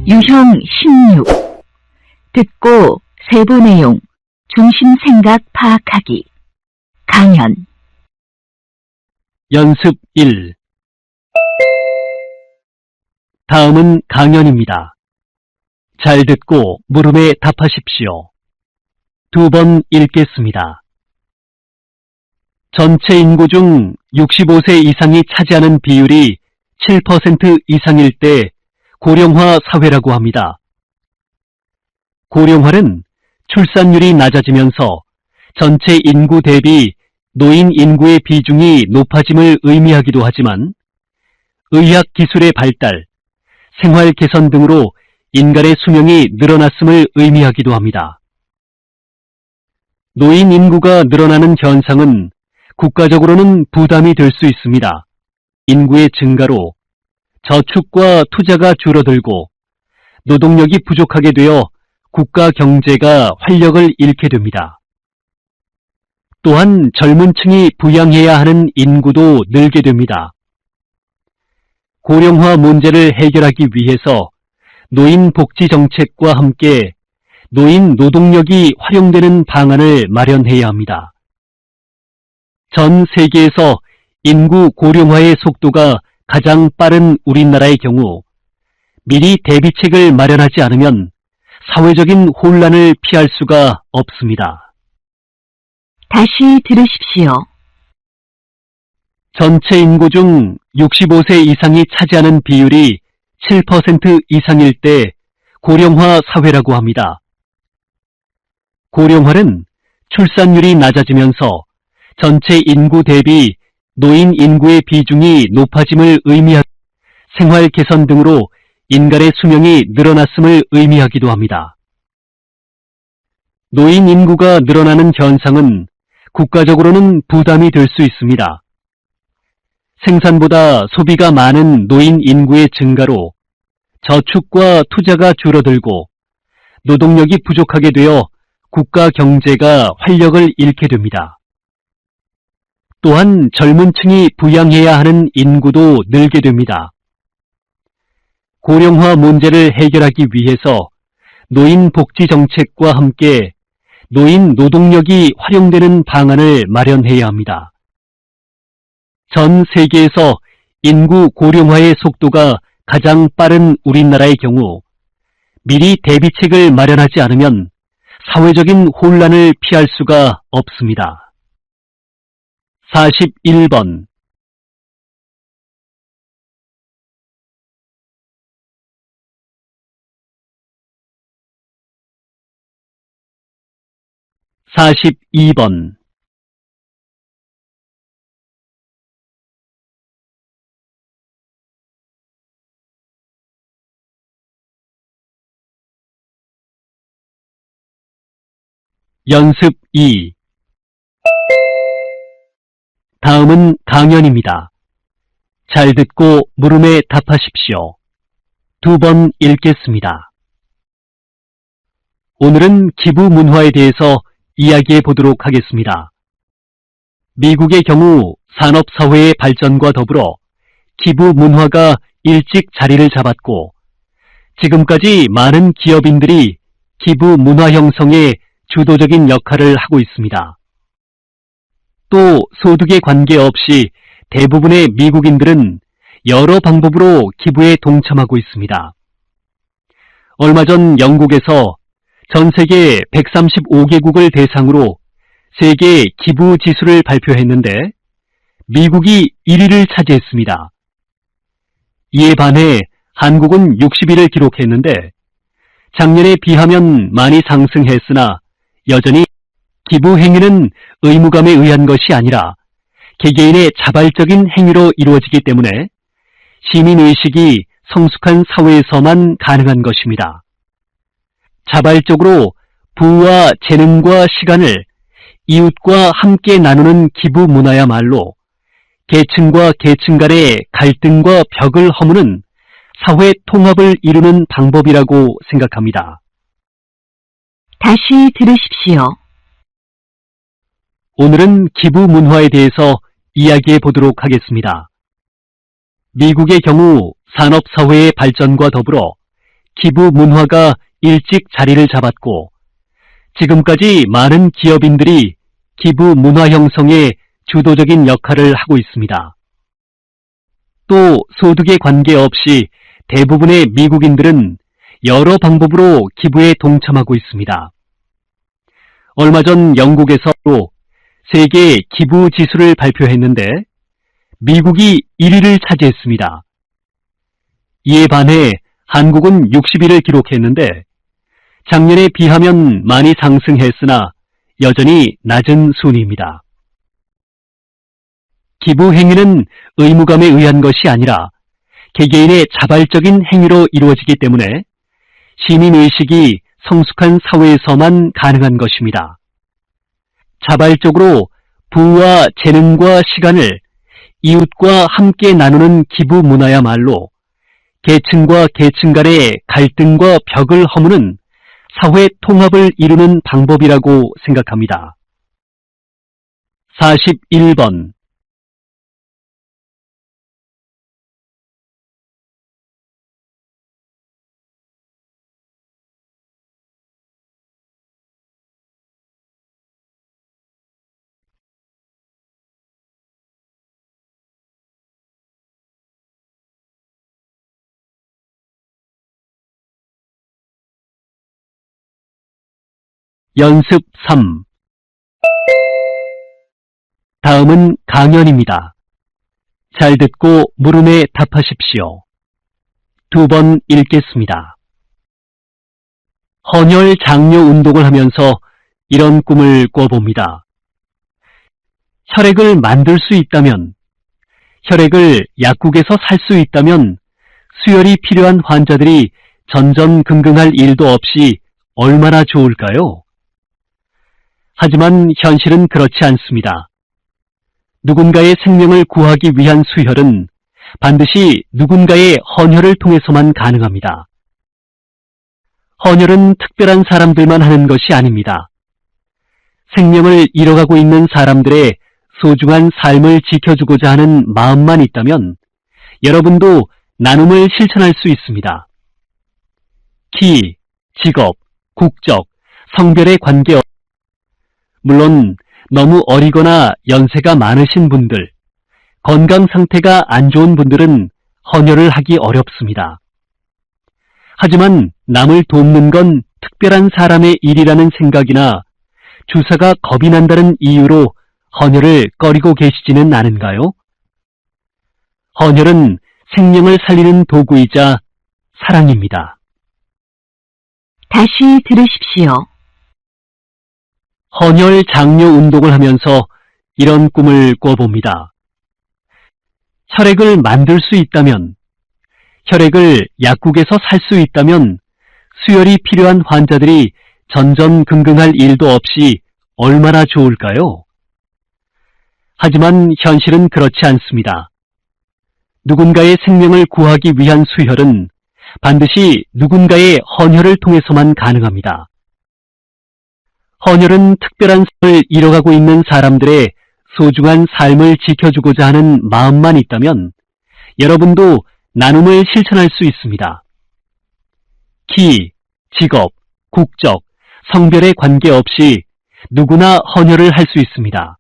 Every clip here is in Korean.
유형 16. 듣고 세부 내용, 중심 생각 파악하기. 강연. 연습 1. 다음은 강연입니다. 잘 듣고 물음에 답하십시오. 2번 읽겠습니다. 전체 인구 중 65세 이상이 차지하는 비율이 7% 이상일 때 고령화 사회라고 합니다. 고령화는 출산율이 낮아지면서 전체 인구 대비 노인 인구의 비중이 높아짐을 의미하기도 하지만 의학 기술의 발달, 생활 개선 등으로 인간의 수명이 늘어났음을 의미하기도 합니다. 노인 인구가 늘어나는 현상은 국가적으로는 부담이 될 수 있습니다. 인구의 증가로 저축과 투자가 줄어들고 노동력이 부족하게 되어 국가 경제가 활력을 잃게 됩니다. 또한 젊은 층이 부양해야 하는 인구도 늘게 됩니다. 고령화 문제를 해결하기 위해서 노인 복지 정책과 함께 노인 노동력이 활용되는 방안을 마련해야 합니다. 전 세계에서 인구 고령화의 속도가 가장 빠른 우리나라의 경우 미리 대비책을 마련하지 않으면 사회적인 혼란을 피할 수가 없습니다. 다시 들으십시오. 전체 인구 중 65세 이상이 차지하는 비율이 7% 이상일 때 고령화 사회라고 합니다. 고령화는 출산율이 낮아지면서 전체 인구 대비 노인 인구의 비중이 높아짐을 의미하고 생활 개선 등으로 인간의 수명이 늘어났음을 의미하기도 합니다. 노인 인구가 늘어나는 현상은 국가적으로는 부담이 될 수 있습니다. 생산보다 소비가 많은 노인 인구의 증가로 저축과 투자가 줄어들고 노동력이 부족하게 되어 국가 경제가 활력을 잃게 됩니다. 또한 젊은 층이 부양해야 하는 인구도 늘게 됩니다. 고령화 문제를 해결하기 위해서 노인 복지 정책과 함께 노인 노동력이 활용되는 방안을 마련해야 합니다. 전 세계에서 인구 고령화의 속도가 가장 빠른 우리나라의 경우 미리 대비책을 마련하지 않으면 사회적인 혼란을 피할 수가 없습니다. 41번. 42번. '연습 2. 다음은 강연입니다. 잘 듣고 물음에 답하십시오. 2번 읽겠습니다. 오늘은 기부 문화에 대해서 이야기해 보도록 하겠습니다. 미국의 경우 산업사회의 발전과 더불어 기부 문화가 일찍 자리를 잡았고 지금까지 많은 기업인들이 기부 문화 형성에 주도적인 역할을 하고 있습니다. 또 소득에 관계없이 대부분의 미국인들은 여러 방법으로 기부에 동참하고 있습니다. 얼마 전 영국에서 전 세계 135개국을 대상으로 세계 기부 지수를 발표했는데 미국이 1위를 차지했습니다. 이에 반해 한국은 60위를 기록했는데 작년에 비하면 많이 상승했으나 여전히 기부 행위는 의무감에 의한 것이 아니라 개개인의 자발적인 행위로 이루어지기 때문에 시민의식이 성숙한 사회에서만 가능한 것입니다. 자발적으로 부와 재능과 시간을 이웃과 함께 나누는 기부 문화야말로 계층과 계층 간의 갈등과 벽을 허무는 사회 통합을 이루는 방법이라고 생각합니다. 다시 들으십시오. 오늘은 기부 문화에 대해서 이야기해 보도록 하겠습니다. 미국의 경우 산업사회의 발전과 더불어 기부 문화가 일찍 자리를 잡았고 지금까지 많은 기업인들이 기부 문화 형성에 주도적인 역할을 하고 있습니다. 또 소득에 관계없이 대부분의 미국인들은 여러 방법으로 기부에 동참하고 있습니다. 얼마 전 영국에서도 세계 기부 지수를 발표했는데 미국이 1위를 차지했습니다. 이에 반해 한국은 60위를 기록했는데 작년에 비하면 많이 상승했으나 여전히 낮은 순위입니다. 기부 행위는 의무감에 의한 것이 아니라 개개인의 자발적인 행위로 이루어지기 때문에 시민의식이 성숙한 사회에서만 가능한 것입니다. 자발적으로 부와 재능과 시간을 이웃과 함께 나누는 기부 문화야말로 계층과 계층 간의 갈등과 벽을 허무는 사회 통합을 이루는 방법이라고 생각합니다. 41번 연습 3 다음은 강연입니다. 잘 듣고 물음에 답하십시오. 2번 읽겠습니다. 헌혈 장려 운동을 하면서 이런 꿈을 꿔봅니다. 혈액을 만들 수 있다면, 혈액을 약국에서 살 수 있다면 수혈이 필요한 환자들이 전전긍긍할 일도 없이 얼마나 좋을까요? 하지만 현실은 그렇지 않습니다. 누군가의 생명을 구하기 위한 수혈은 반드시 누군가의 헌혈을 통해서만 가능합니다. 헌혈은 특별한 사람들만 하는 것이 아닙니다. 생명을 잃어가고 있는 사람들의 소중한 삶을 지켜주고자 하는 마음만 있다면 여러분도 나눔을 실천할 수 있습니다. 키, 직업, 국적, 성별에 관계없이 물론 너무 어리거나 연세가 많으신 분들, 건강 상태가 안 좋은 분들은 헌혈을 하기 어렵습니다. 하지만 남을 돕는 건 특별한 사람의 일이라는 생각이나 주사가 겁이 난다는 이유로 헌혈을 꺼리고 계시지는 않은가요? 헌혈은 생명을 살리는 도구이자 사랑입니다. 다시 들으십시오. 헌혈 장려 운동을 하면서 이런 꿈을 꿔봅니다. 혈액을 만들 수 있다면, 혈액을 약국에서 살 수 있다면 수혈이 필요한 환자들이 전전긍긍할 일도 없이 얼마나 좋을까요? 하지만 현실은 그렇지 않습니다. 누군가의 생명을 구하기 위한 수혈은 반드시 누군가의 헌혈을 통해서만 가능합니다. 헌혈은 특별한 삶을 잃어가고 있는 사람들의 소중한 삶을 지켜주고자 하는 마음만 있다면 여러분도 나눔을 실천할 수 있습니다. 키, 직업, 국적, 성별에 관계없이 누구나 헌혈을 할 수 있습니다.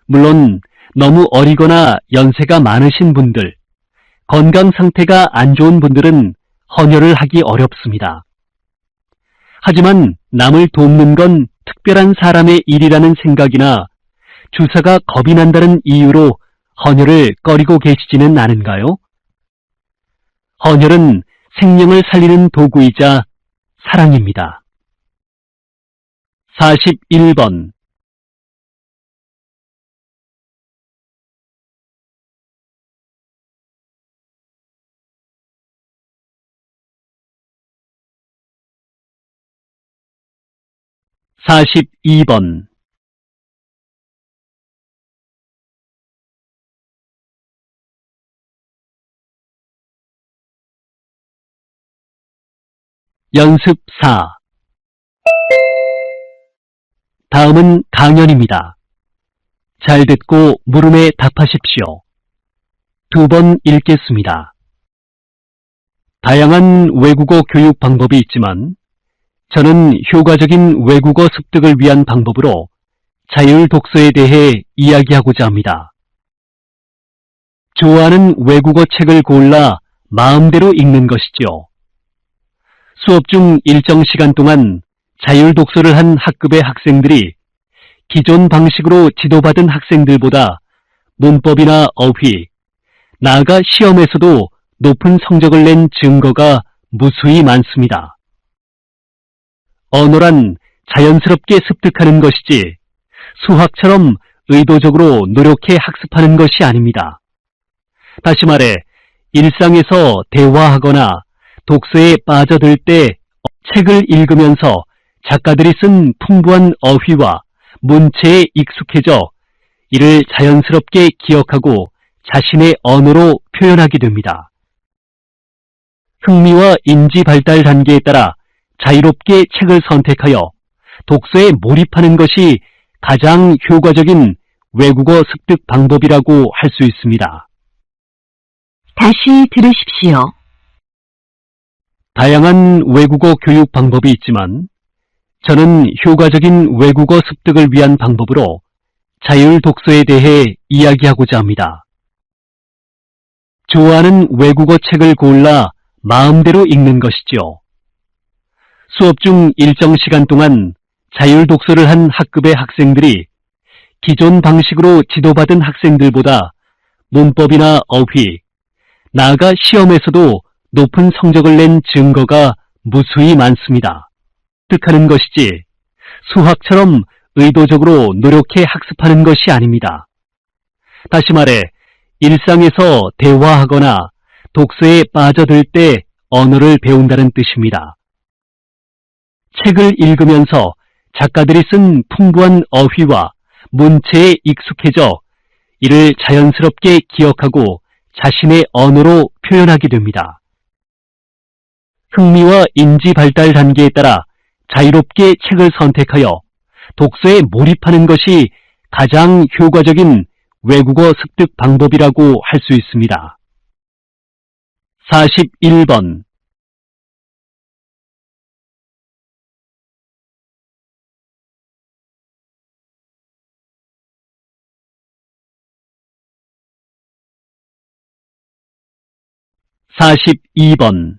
물론 너무 어리거나 연세가 많으신 분들, 건강 상태가 안 좋은 분들은 헌혈을 하기 어렵습니다. 하지만 남을 돕는 건 특별한 사람의 일이라는 생각이나 주사가 겁이 난다는 이유로 헌혈을 꺼리고 계시지는 않은가요? 헌혈은 생명을 살리는 도구이자 사랑입니다. 41번 42번 연습 4 다음은 강연입니다. 잘 듣고 물음에 답하십시오. 두 번 읽겠습니다. 다양한 외국어 교육 방법이 있지만 저는 효과적인 외국어 습득을 위한 방법으로 자율 독서에 대해 이야기하고자 합니다. 좋아하는 외국어 책을 골라 마음대로 읽는 것이죠. 수업 중 일정 시간 동안 자율 독서를 한 학급의 학생들이 기존 방식으로 지도받은 학생들보다 문법이나 어휘, 나아가 시험에서도 높은 성적을 낸 증거가 무수히 많습니다. 언어란 자연스럽게 습득하는 것이지 수학처럼 의도적으로 노력해 학습하는 것이 아닙니다. 다시 말해 일상에서 대화하거나 독서에 빠져들 때 책을 읽으면서 작가들이 쓴 풍부한 어휘와 문체에 익숙해져 이를 자연스럽게 기억하고 자신의 언어로 표현하게 됩니다. 흥미와 인지 발달 단계에 따라 자유롭게 책을 선택하여 독서에 몰입하는 것이 가장 효과적인 외국어 습득 방법이라고 할 수 있습니다. 다시 들으십시오. 다양한 외국어 교육 방법이 있지만 저는 효과적인 외국어 습득을 위한 방법으로 자율 독서에 대해 이야기하고자 합니다. 좋아하는 외국어 책을 골라 마음대로 읽는 것이죠. 수업 중 일정 시간 동안 자율 독서를 한 학급의 학생들이 기존 방식으로 지도받은 학생들보다 문법이나 어휘, 나아가 시험에서도 높은 성적을 낸 증거가 무수히 많습니다. 습득하는 것이지 수학처럼 의도적으로 노력해 학습하는 것이 아닙니다. 다시 말해 일상에서 대화하거나 독서에 빠져들 때 언어를 배운다는 뜻입니다. 책을 읽으면서 작가들이 쓴 풍부한 어휘와 문체에 익숙해져 이를 자연스럽게 기억하고 자신의 언어로 표현하게 됩니다. 흥미와 인지 발달 단계에 따라 자유롭게 책을 선택하여 독서에 몰입하는 것이 가장 효과적인 외국어 습득 방법이라고 할 수 있습니다. 41번 (42번)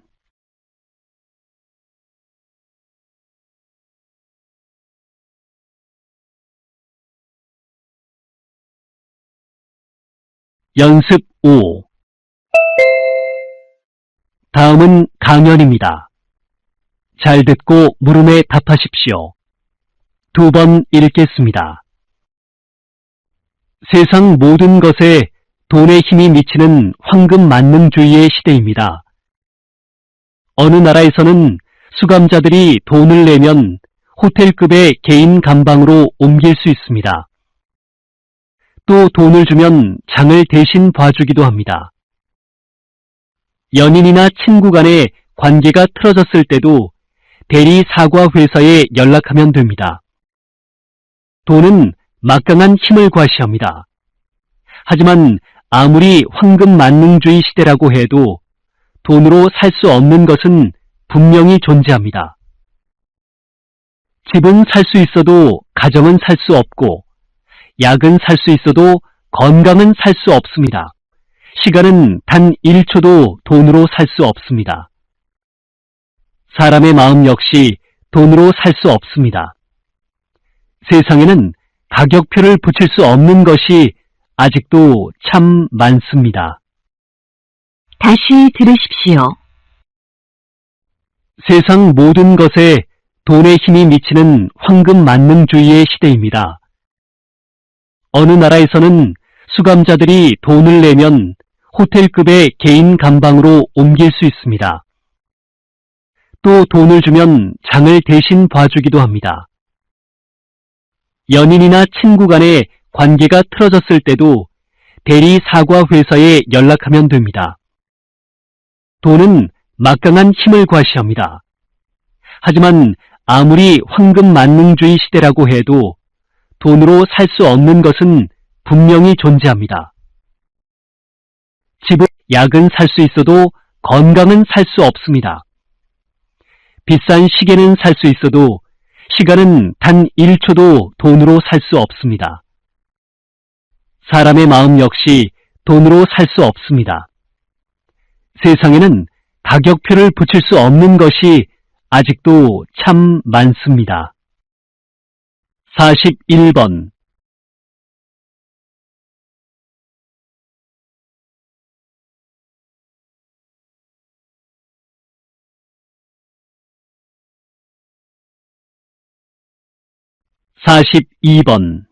연습 5 다음은 강연입니다. 잘 듣고 물음에 답하십시오. 두 번 읽겠습니다. 세상 모든 것에 돈의 힘이 미치는 황금 만능주의의 시대입니다. 어느 나라에서는 수감자들이 돈을 내면 호텔급의 개인 감방으로 옮길 수 있습니다. 또 돈을 주면 장을 대신 봐주기도 합니다. 연인이나 친구 간의 관계가 틀어졌을 때도 대리 사과 회사에 연락하면 됩니다. 돈은 막강한 힘을 과시합니다. 하지만 아무리 황금 만능주의 시대라고 해도 돈으로 살 수 없는 것은 분명히 존재합니다. 집은 살 수 있어도 가정은 살 수 없고 약은 살 수 있어도 건강은 살 수 없습니다. 시간은 단 1초도 돈으로 살 수 없습니다. 사람의 마음 역시 돈으로 살 수 없습니다. 세상에는 가격표를 붙일 수 없는 것이 아직도 참 많습니다. 다시 들으십시오. 세상 모든 것에 돈의 힘이 미치는 황금 만능주의의 시대입니다. 어느 나라에서는 수감자들이 돈을 내면 호텔급의 개인 감방으로 옮길 수 있습니다. 또 돈을 주면 장을 대신 봐주기도 합니다. 연인이나 친구 간의 관계가 틀어졌을 때도 대리 사과 회사에 연락하면 됩니다. 돈은 막강한 힘을 과시합니다. 하지만 아무리 황금 만능주의 시대라고 해도 돈으로 살 수 없는 것은 분명히 존재합니다. 집은, 약은 살 수 있어도 건강은 살 수 없습니다. 비싼 시계는 살 수 있어도 시간은 단 1초도 돈으로 살 수 없습니다. 사람의 마음 역시 돈으로 살 수 없습니다. 세상에는 가격표를 붙일 수 없는 것이 아직도 참 많습니다. 41번 42번